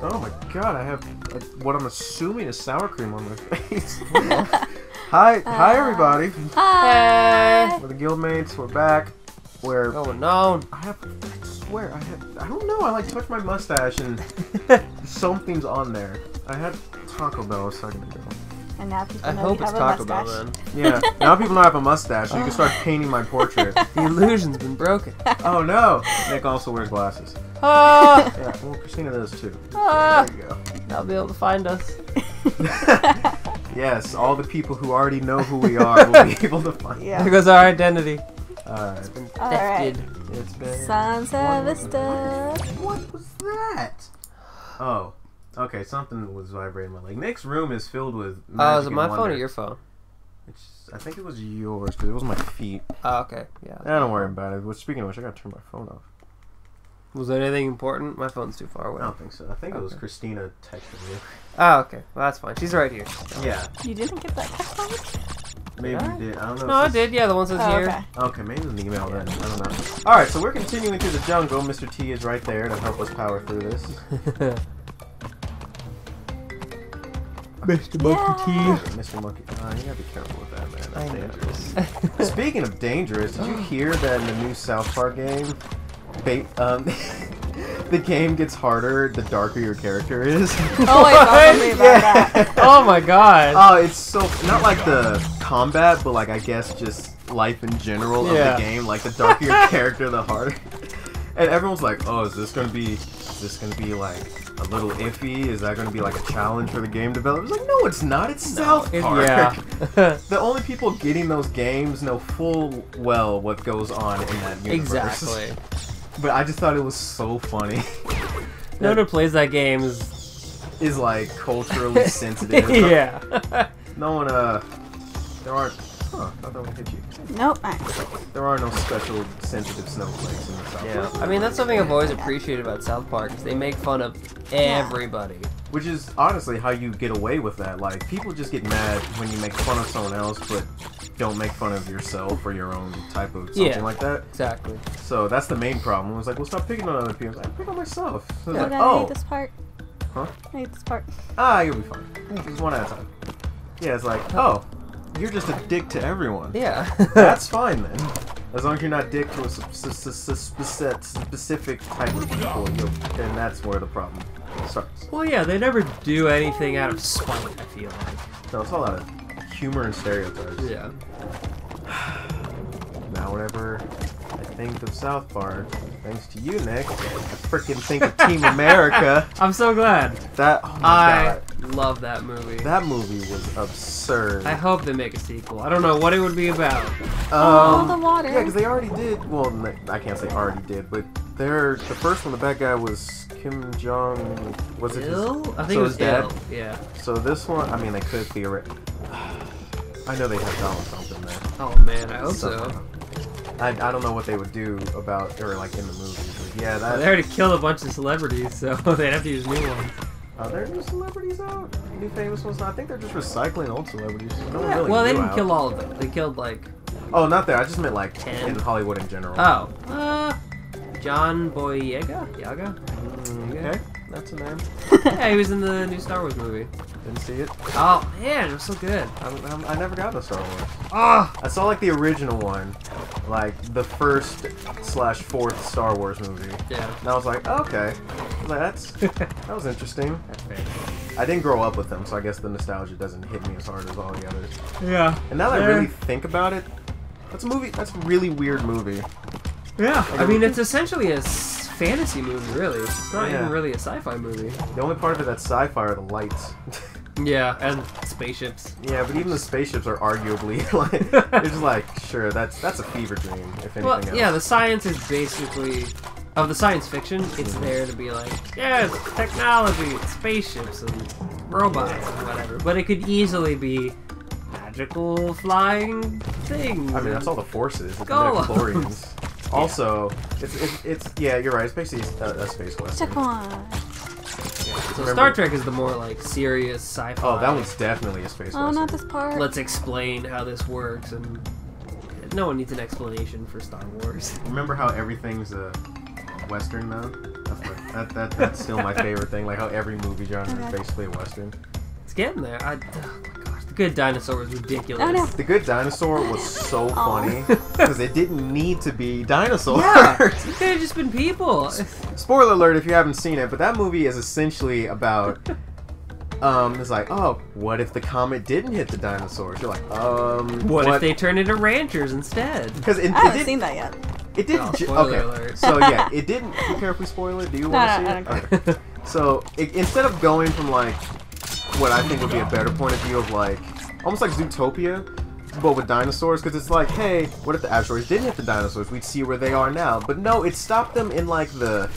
Oh my god, I have what I'm assuming is sour cream on my face. Hi everybody. Hi. We're the guildmates. We're back. We're going on. I swear I don't know. I like touched my mustache and something's on there. I had Taco Bell a second ago. And now people I know hope you it's have a Taco Bell mustache. then. Yeah. Now people know I have a mustache. So you can start painting my portrait. The illusion's been broken. Oh no. Nick also wears glasses. Ah! Yeah. Well, Christina does too. Ah! There you go. They'll be able to find us. Yes, all the people who already know who we are will be able to find. Yeah. There goes our identity. Alright. It's been All thefted. right. It's been. Sunset Vista. What was that? Oh. Okay, something was vibrating my leg. Nick's room is filled with. Oh, is it my phone or your phone? I think it was yours because it was my feet. Oh, okay. Yeah. Don't worry about it. Well, speaking of which, I gotta turn my phone off. Was there anything important? My phone's too far I away. don't think so. I think it was Okay. Christina texting me. Oh, okay. Well, that's fine. She's right here. Yeah. You didn't get that text message? Maybe Did I? you did. I don't know. No, I did. Yeah, the one says Oh, here. okay. Okay, maybe it was an email then. I don't know. Alright, so we're continuing through the jungle. Mr. T is right there to help us power through this. Mr. Mr. Monkey. You gotta be careful with that, man. That's I know. dangerous. Speaking of dangerous, did you hear that in the new South Park game, the game gets harder the darker your character is? Oh, I thought something about that. Oh my god. Oh, it's so not like the combat, but like I guess just life in general of Yeah. the game. Like the darker your character, the harder. And everyone's like, "Oh, is this gonna be like a little iffy? Is that gonna be like a challenge for the game developers?" Like, no, it's not. It's South Park. Yeah. The only people getting those games know full well what goes on in that universe. Exactly. But I just thought it was so funny. No one who plays that game is like culturally sensitive. yeah. No one, there aren't. Huh, I thought that would hit you. Nope. There are no special sensitive snowflakes in the South Yeah. Park. I mean, that's something I've always appreciated about South Park. Is they make fun of everybody. Which is honestly how you get away with that. Like, people just get mad when you make fun of someone else, but don't make fun of yourself or your own type of something like that. Exactly. So that's the main problem. It's like, well, stop picking on other people. It's like, I pick on myself. So it's Yeah. like, I hate this part. Huh? I hate this part. You'll be fine. Just one at a time. Yeah, it's like, you're just a dick to everyone. Yeah. That's fine then. As long as you're not dick to a specific type of people, then that's where the problem starts. Well, yeah, they never do anything out of spite, I feel like. No, it's all out of humor and stereotypes. Yeah. Now whenever I think of South Park, thanks to you, Nick, I freaking think of Team America. I'm so glad. That, oh my I god. love that movie. That movie was absurd. I hope they make a sequel. I don't know what it would be about. Oh, the water. Yeah, because they already did. Well, I can't say already did, but the first one, the bad guy was Kim Jong. Was it? Ill? I think so it was his dad. Ill. Yeah. So this one, I mean, they could theoretically. I know they have Donald Trump in there. Oh man, I hope so. I don't know what they would do about or like in the movie, but yeah, that. They already killed a bunch of celebrities, so they'd have to use new ones. Are there new celebrities out? New famous ones? I think they're just recycling old celebrities. No one Yeah, really well, they new didn't out. kill all of them. They killed like. Oh, not there. I just meant like 10. in Hollywood in general. Oh. John Boyega? Yaga? Okay, that's a name. Yeah, he was in the new Star Wars movie. Didn't see it. Oh man, it was so good. I never got the Star Wars. Oh. I saw like the original one, like the first/4th Star Wars movie. Yeah. And I was like, oh, okay, that was interesting. I didn't grow up with them, so I guess the nostalgia doesn't hit me as hard as all the others. Yeah. And now that I really think about it, that's a really weird movie. Yeah. I mean, it's essentially a fantasy movie, really. It's not Yeah. even really a sci-fi movie. The only part of it that's sci-fi are the lights. Yeah, and spaceships. Yeah, but even the spaceships are arguably like they're just like, sure, that's a fever dream, if anything Well, else. yeah, the science is basically of the science fiction. It's there to be like, yeah, it's technology, it's spaceships and robots and whatever. But it could easily be magical flying things. I mean, that's all the Force is. It's the Golems. midichlorians. Also, it's yeah, you're right. It's basically a space western. Check one. So Star Trek is the more like serious sci-fi. Oh, that one's definitely a space Oh, western. not this part. Let's explain how this works, and no one needs an explanation for Star Wars. Remember how everyth's a western though? That's still my favorite thing. Like how every movie genre is basically a western. It's getting there. Oh my gosh, The Good Dinosaur was ridiculous. Oh, no. The Good Dinosaur was so funny because it didn't need to be dinosaurs. Yeah, it could have just been people. Spoiler alert if you haven't seen it, but that movie is essentially about it's like, oh, what if the comet didn't hit the dinosaurs? You're like, What if they turned into ranchers instead? Because I haven't seen that yet. It didn't. Oh, spoiler Okay, alert. so yeah, it didn't. Do you care if we spoil it? Do you want to see I it? don't Okay. So instead of going from like what I think would be a better point of view of like almost like Zootopia, but with dinosaurs, because it's like, hey, what if the asteroids didn't hit the dinosaurs? We'd see where they are now. But no, it stopped them in like the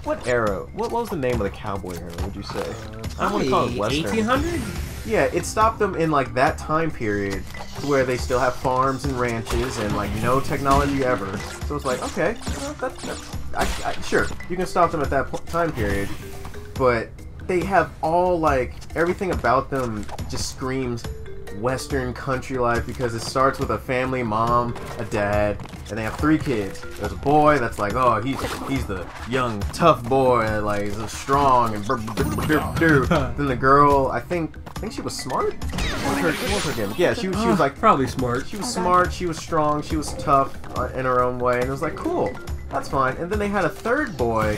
what era? What was the name of the cowboy era? Would you say? I don't want to call it western. 1800? Yeah, it stopped them in like that time period where they still have farms and ranches and like no technology ever. So it's like, okay, well, sure, you can stop them at that time period, but they have all like everything about them just screams western country life because it starts with a family, mom, a dad, and they have 3 kids. There's a boy that's like, oh, he's the young tough boy, and like he's strong and then the girl, I think she was smart. What was her name? Yeah, she was like probably smart. She was smart, she was strong, she was tough in her own way, and it was like, cool, that's fine. And then they had a 3rd boy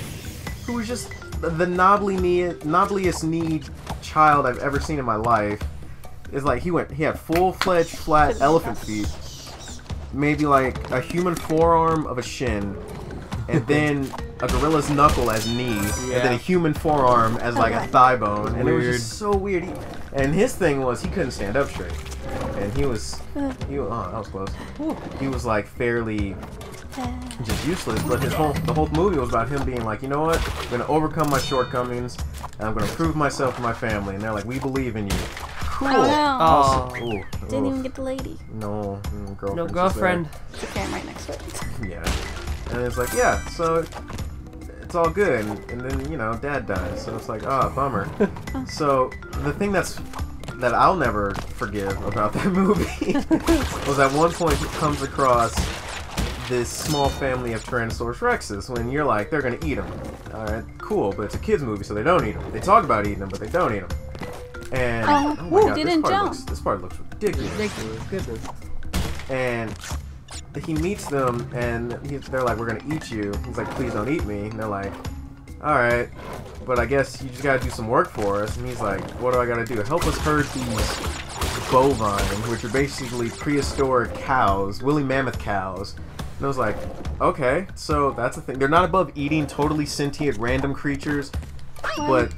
who was just the nobbliest kneed child I've ever seen in my life. It's like he had full-fledged flat elephant feet, maybe like a human forearm of a shin, and then a gorilla's knuckle as knee, and then a human forearm as like a thigh bone, and it was just so weird. And his thing was he couldn't stand up straight, and he was oh, that was close. He was like fairly just useless, but the whole movie was about him being like, you know what, I'm gonna overcome my shortcomings, and I'm gonna prove myself to my family, and they're like, we believe in you. Cool. Oh, no. Awesome. Ooh, Didn't even get the lady. No, girlfriend. No girlfriend. It's okay, I'm right next to it. Yeah. And it's like, yeah, so it's all good. And then, you know, dad dies. So it's like, bummer. So the thing that I'll never forgive about that movie was at one point he comes across this small family of Tyrannosaurus Rexes when you're like, they're going to eat them. Alright, cool, but it's a kid's movie, so they don't eat them. They talk about eating them, but they don't eat them. And oh my God, didn't jump. This part looks ridiculous. Ridiculous, goodness. And he meets them, and they're like, "We're gonna eat you." He's like, "Please don't eat me." And they're like, "All right, but I guess you just gotta do some work for us." And he's like, "What do I gotta do? Help us herd these bovine, which are basically prehistoric cows, woolly mammoth cows." And I was like, "Okay, so that's the thing. They're not above eating totally sentient random creatures." But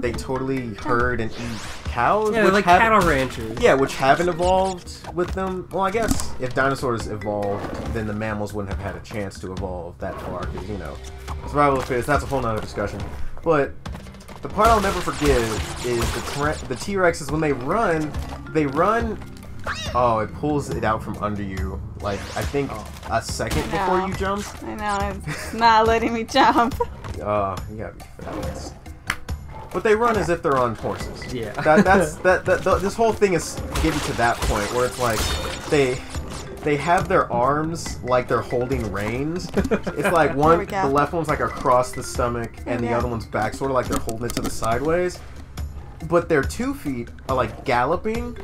they totally herd and eat cows. Yeah, they're like cattle ranchers. Yeah, which haven't evolved with them. Well, I guess if dinosaurs evolved, then the mammals wouldn't have had a chance to evolve that far. Because, you know, survival of the fittest, that's a whole nother discussion. But the part I'll never forgive is the T-Rexes, when they run, oh, it pulls it out from under you. Like, I think a second before you jump. I know, it's not letting me jump. You gotta be fast. But they run as if they're on horses. Yeah. This whole thing is getting to that point where it's like they have their arms like they're holding reins. It's like the left one's like across the stomach and the other one's back, sort of like they're holding it to the sideways. But their 2 feet are like galloping,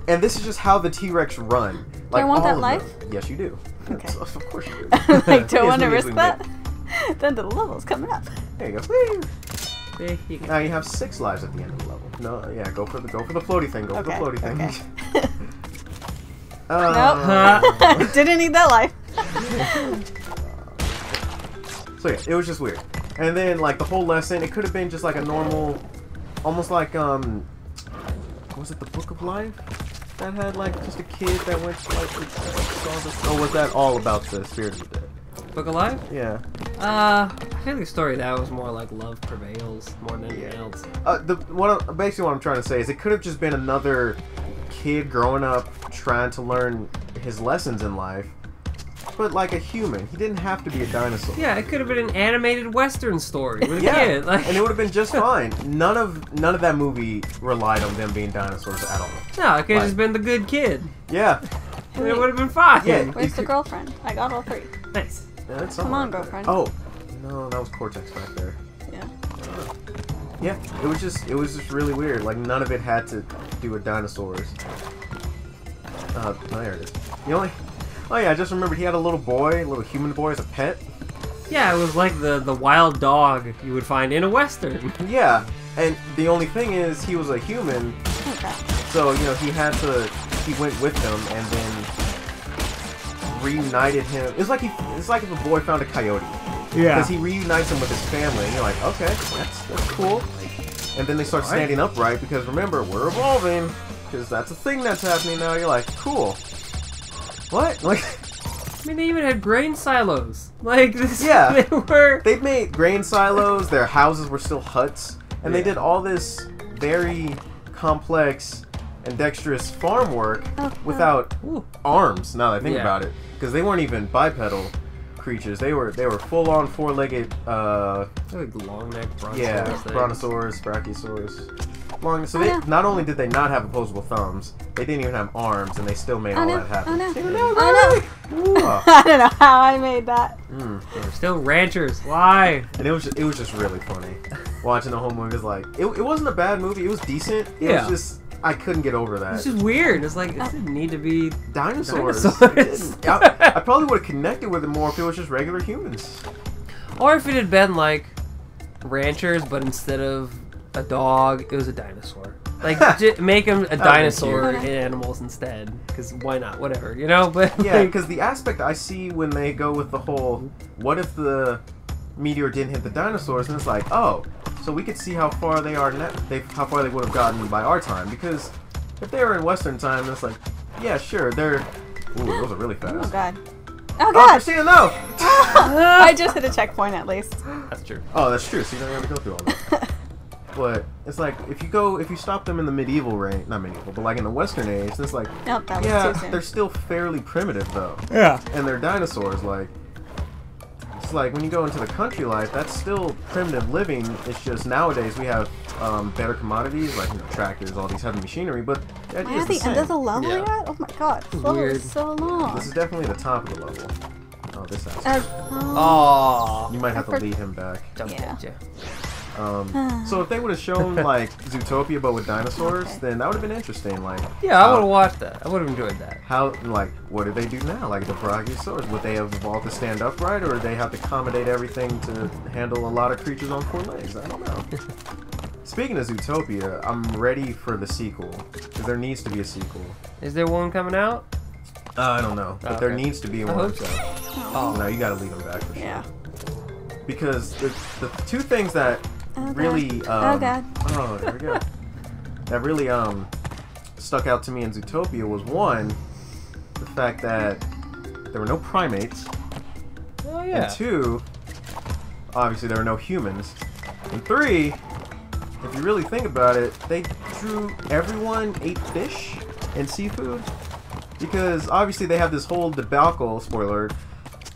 and this is just how the T-Rex run. Like, do I want that life? Yes, you do. Okay. Of course you do. Like, do I want to risk that? Then the level's coming up. There you go. Woo. You Now you have 6 lives at the end of the level. No, yeah, go for the floaty thing. Go for the floaty thing. Nope. Didn't need that life. So yeah, it was just weird. And then like the whole lesson, it could have been just like a normal, almost like was it the Book of Life? That had like just a kid that went to like saw this. Or was that all about the Spirit of the Dead? Book of Life? Yeah. I feel like the story of that was more like love prevails more than anything else. Basically what I'm trying to say is it could have just been another kid growing up trying to learn his lessons in life, but like a human. He didn't have to be a dinosaur. Yeah, it could have been an animated Western story with a kid. Like... and it would have been just fine. None of that movie relied on them being dinosaurs at all. No, it could have just been the good kid. Yeah. And it would have been fine. Yeah. Where's the girlfriend? I got all 3. Nice. Yeah, Come on, girlfriend. Oh, No, that was Cortex back there. Yeah. Yeah, it was just really weird. Like none of it had to do with dinosaurs. There it is. Oh yeah, I just remembered he had a little boy, a little human boy as a pet. Yeah, it was like the wild dog you would find in a western. Yeah, and the only thing is he was a human, Okay. so you know he went with them and then reunited him. It's like if a boy found a coyote. Yeah. Because he reunites him with his family, and you're like, okay, that's cool. And then they start standing upright because remember, we're evolving. Because that's a thing that's happening now. You're like, cool. What? Like, I mean, they even had grain silos. Like this. Yeah. They've made grain silos. Their houses were still huts, and they did all this very complex and dexterous farm work without arms. Now that I think about it, because they weren't even bipedal creatures. They were full-on four-legged. Like long-necked brontosaurus. Yeah, brontosaurus, brachiosaurus. So they not only did they not have opposable thumbs, they didn't even have arms, and they still made all that happen. Oh no! I don't know how I made that. They're still ranchers. Why? And it was just really funny watching the whole movie. It was like it wasn't a bad movie. It was decent. It was just I couldn't get over that. It's just weird. It's like it didn't need to be dinosaurs. I probably would have connected with it more if it was just regular humans. Or if it had been like ranchers, but instead of a dog, it was a dinosaur. Like, make them a dinosaur animals instead. Because why not? Whatever, you know? But yeah, because the aspect I see when they go with the whole, what if the meteor didn't hit the dinosaurs? And it's like, oh, so we could see how far they are now. How far they would have gotten by our time. Because if they were in Western time, it's like, yeah, sure, they're. Ooh, those are really fast. Oh god. Oh god! Christina, no! I just hit a checkpoint at least. That's true. Oh, that's true. So you don't have to go through all that. But it's like if you stop them in the medieval reign, not medieval, but like in the Western age, it's like Nope, that was too soon. they're still fairly primitive though. Yeah. And they're dinosaurs. Like it's like when you go into the country life, that's still primitive living. It's just nowadays we have better commodities like tractors, all these heavy machinery. But the idea is the same. End of the level yet? Oh my god, this level is so long. This is definitely the top of the level. Oh, this house. You might have to lead him back. So if they would have shown like Zootopia but with dinosaurs, then that would have been interesting. Like, yeah, I would have watched that. I would have enjoyed that. How what do they do now? Like the Brachiosaurus, would they have evolved to stand upright, or would they have to accommodate everything to handle a lot of creatures on four legs? I don't know. Speaking of Zootopia, I'm ready for the sequel because there needs to be a sequel. Is there one coming out? I don't know, but there needs to be one. I hope so. Oh no, you gotta lead them back for sure. Yeah. Because the two things that really oh god. Oh, there we go. That really stuck out to me in Zootopia was one, the fact that there were no primates. Oh yeah. And two, obviously there were no humans. And three, if you really think about it, everyone ate fish and seafood. Because obviously they have this whole debacle, spoiler,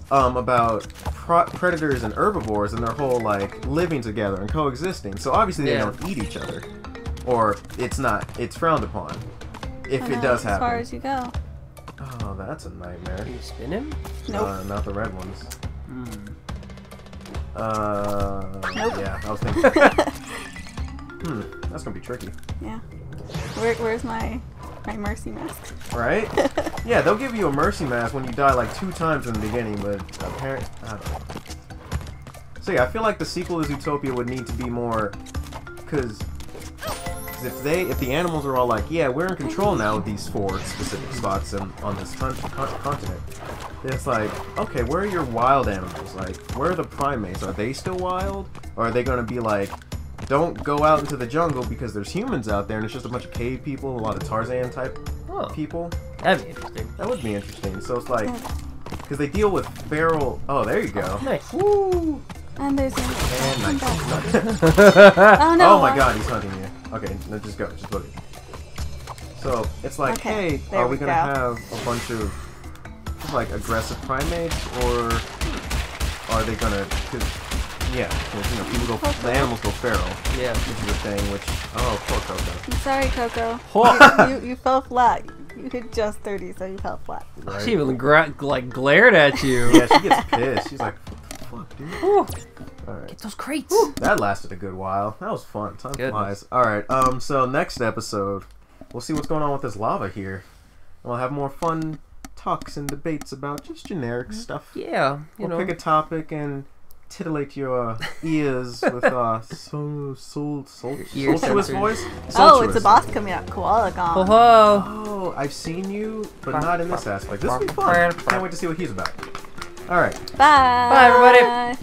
about predators and herbivores and their whole like living together and coexisting. So obviously they don't eat each other, or it's frowned upon if it does happen. As far as you go. Oh, that's a nightmare. Can you spin him? Nope. Not the red ones. Nope. Yeah, I was thinking. That's gonna be tricky. Yeah. Where's my mercy mask? Right? Yeah, they'll give you a mercy mask when you die like 2 times in the beginning, but apparently, I don't know. So yeah, I feel like the sequel to Zootopia would need to be more, because if the animals are all like, yeah, we're in control now of these 4 specific spots on this continent, then it's like, okay, where are your wild animals? Like, where are the primates? Are they still wild? Or are they going to be like, don't go out into the jungle because there's humans out there and it's just a bunch of cave people, a lot of Tarzan type people? That'd be interesting. That would be interesting. So it's like, because they deal with feral. Oh, there you go. Nice. Woo! And there's nice. Oh no! Oh my god, he's hunting you. Okay, no, just go. Just book it. So it's like, hey, are we gonna have a bunch of like aggressive primates, or are they gonna? Yeah, because people go, the animals go feral. Yeah, which is a thing. Which poor Coco. I'm sorry, Coco. you fell flat. You hit just 30, so you fell flat. Right. She even glared at you. Yeah, she gets pissed. She's like, what the fuck, dude? Alright. Get those crates. That lasted a good while. That was fun. Time Good. flies. Alright, so next episode, we'll see what's going on with this lava here. And we'll have more fun talks and debates about just generic stuff. Yeah, you know. We'll pick a topic and titillate your ears with sumptuous voice. Oh, it's a boss coming up. Koala gone. Oh, I've seen you, but not in this aspect. This will be fun. Can't wait to see what he's about. Alright. Bye. Bye, everybody.